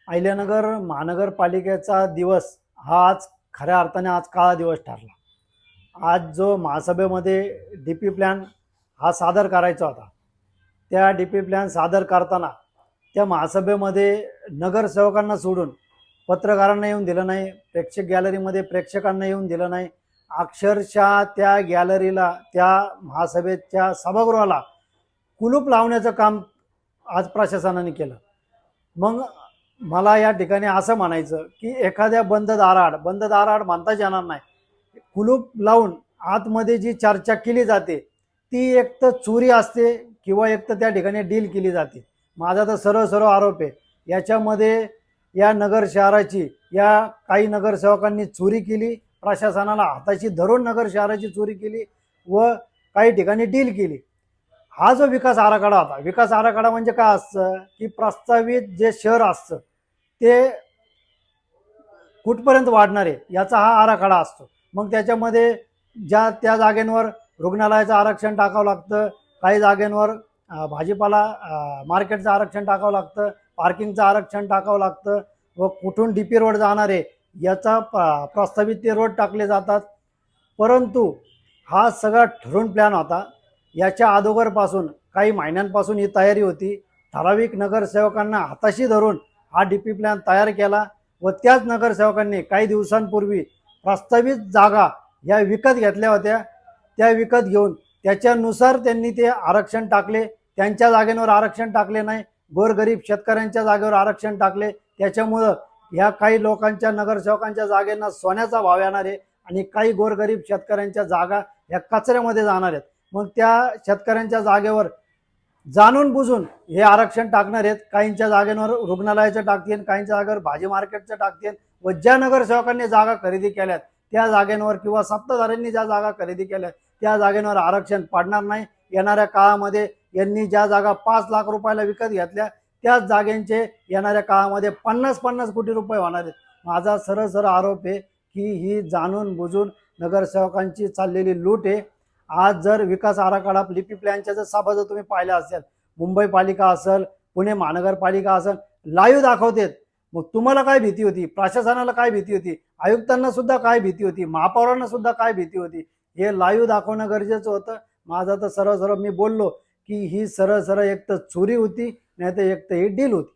अहिल्यानगर महानगरपालिकेचा दिवस हा आज खऱ्या अर्थाने आज काळा दिवस ठरला। आज जो महासभेमध्ये डीपी प्लॅन हा सादर करायचा होता, त्या डीपी प्लॅन सादर करताना त्या महासभेमध्ये नगरसेवकांना सोडून पत्रकारांना येऊन दिलं नाही, प्रेक्षक गॅलरीमध्ये प्रेक्षकांना येऊन दिलं नाही। अक्षरशः त्या गॅलरीला, त्या महासभेच्या सभागृहाला कुलूप लावण्याचं काम आज प्रशासनाने केलं। मग मला या ठिकाणी असं म्हणायचं की एखाद्या बंद दाराआड म्हणताच येणार नाही, कुलूप लावून आतमध्ये जी चर्चा केली जाते ती एक तर चोरी असते किंवा एक तर त्या ठिकाणी डील केली जाते। माझा तर सरळ आरोप आहे, याच्यामध्ये या नगर शहराची या काही नगरसेवकांनी चोरी केली, प्रशासनाला हाताशी धरून नगर शहराची चोरी केली व काही ठिकाणी डील केली। हा जो विकास आराखडा होता, विकास आराखडा म्हणजे काय असतं की प्रस्तावित जे शहर असतं ते कुठपर्यंत वाढणार आहे याचा हा आराखडा असतो। मग त्याच्यामध्ये ज्या त्या जागेंवर रुग्णालयाचं आरक्षण टाकावं लागतं, काही जागेंवर भाजीपाला मार्केटचं आरक्षण टाकावं लागतं, पार्किंगचं आरक्षण टाकावं लागतं व कुठून डीपी रोड जाणार आहे याचा प्रस्तावित ते रोड टाकले जातात। परंतु हा सगळा ठरून प्लॅन होता। याच्या अगोदरपासून काही महिन्यांपासून ही तयारी होती। ठराविक नगरसेवकांना हाताशी धरून हा डीपी प्लॅन तयार केला व त्याच नगरसेवकांनी काही दिवसांपूर्वी प्रस्तावित जागा या विकत घेतल्या होत्या। त्या विकत घेऊन त्याच्यानुसार त्यांनी ते आरक्षण टाकले, त्यांच्या जागेवर आरक्षण टाकले नाही, गोरगरीब शेतकऱ्यांच्या जागेवर आरक्षण टाकले। त्याच्यामुळं ह्या काही लोकांच्या नगरसेवकांच्या जागेंना सोन्याचा भाव येणार आहे आणि काही गोरगरीब शेतकऱ्यांच्या जागा ह्या कचऱ्यामध्ये जाणार आहेत। मग त्या शेतकऱ्यांच्या जागेवर जाणून बुजून हे आरक्षण टाकणार आहेत, काहींच्या जागेवर रुग्णालयाचं टाकतील, काहींच्या जागेवर भाजी मार्केटचं टाकतील व ज्या नगरसेवकांनी जागा खरेदी केल्यात त्या जागेवर किंवा सत्ताधाऱ्यांनी ज्या जागा खरेदी केल्या त्या जागेवर आरक्षण पडणार नाही। येणाऱ्या काळामध्ये यांनी ज्या जागा 5 लाख रुपयाला विकत घेतल्या त्याच जागेंचे येणाऱ्या काळामध्ये 50 कोटी रुपये होणार आहेत। माझा सरळ आरोप आहे की ही जाणून बुजून नगरसेवकांची चाललेली लूट आहे। आज जर विकास आराखडा डीपी प्लॅनच्या जर सभा जर तुम्ही पाहिल्या असेल, मुंबई पालिका असेल, पुणे महानगरपालिका असेल, लाईव्ह दाखवतात। मग तुम्हाला काय भीती होती, प्रशासनाला काय भीती होती, आयुक्तांना सुद्धा काय भीती होती, महापौरांना सुद्धा काय भीती होती, हे लाईव्ह दाखवणं गरजेचं होतं। माझा तर सरळ मी बोललो की ही सरळ एक तर चोरी होती, नाही तर एक तर ही डील होती।